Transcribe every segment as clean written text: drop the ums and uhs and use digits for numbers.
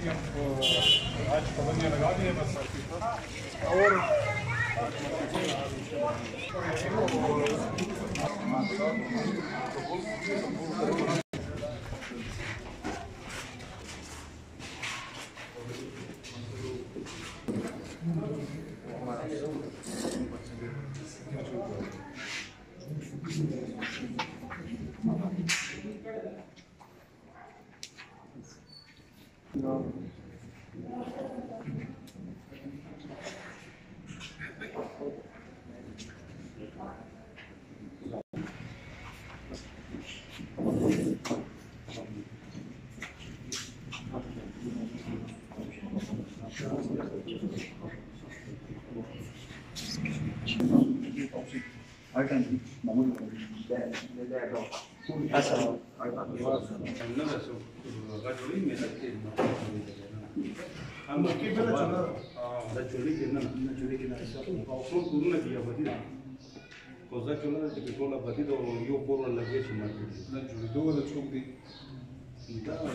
आज पाबंदियां लगा दी है बस और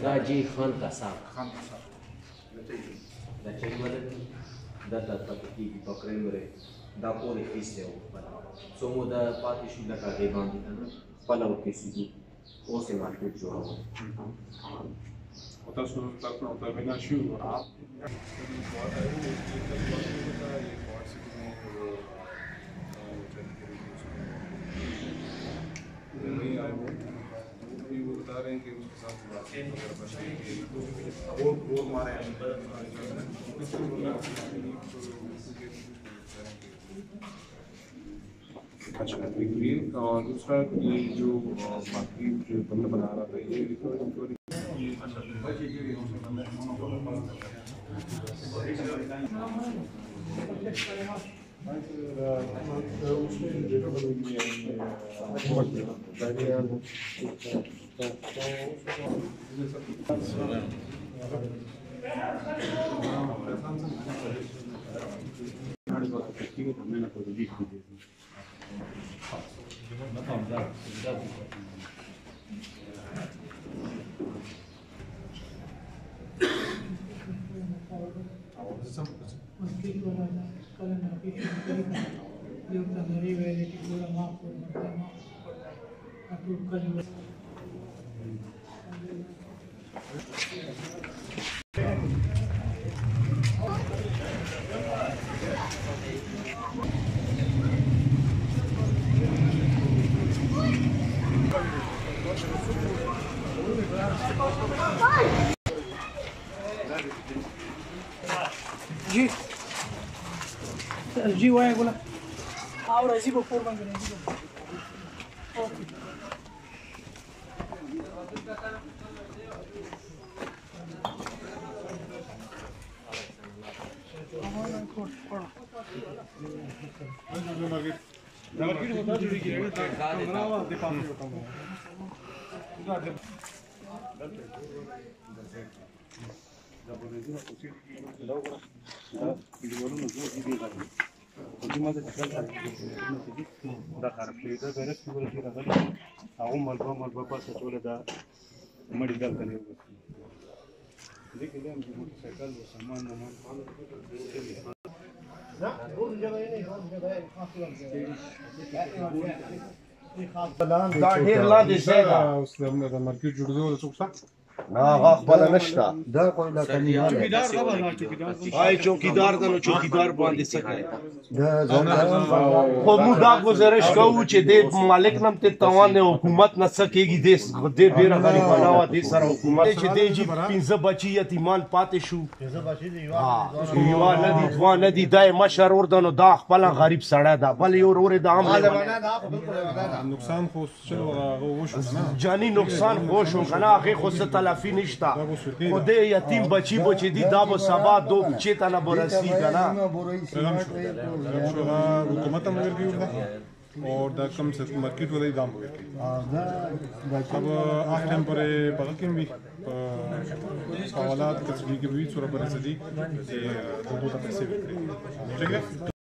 Daji Khan Kasam. Da ce mădă da tatăki păcremure da pore este o pala. Somo da pati și da ca revandi da pala o chestie o se mai cu joa. o tasul tak na termina și a बता रहे हैं कि उसके साथ और मारे अच्छा ग्रीन और दूसरा ये जो बाकी जो बंदा बना रहा था ये उसमें जगह बनी जी वो है बोला और ऐसी को फोर बंद करेंगे ओके मार्केट बता जुड़ी की बनावा दे पास होता हूं मार्केट जुड़ दो غاخبله نشته دا کوئی لا کلیوال चौकीदार का बना चौकीदार آی چوکیدار د نو چوکیدار باندې څه کوي دا زنده خو موږ دا گزارش کوو چې د مالک نم ته توان حکومت نه سکیږي د ډیر غریبانه و د سره حکومت چې د جی 15 بچی یتیمان پاتې شو 15 بچی دی یو نه دي دوه نه دي دای مشر وردنو دا خپل غریب سړی دا بل یو ور د عام نقصان خو شل وغه وشو نه جانی نقصان خو شو کنه هغه خو څه تلافی نشته خو د یتیم بچی بچی دی دا به سبا دو چیتا نه برسی کنه حکومت هم ورګي ورده और دا कम से मार्केट वाला ही दाम हो गया अब आखिर पर बगल भी सवालात तस्वीर के भी सूरत पर सदी दो पैसे बिक रहे हैं ठीक है।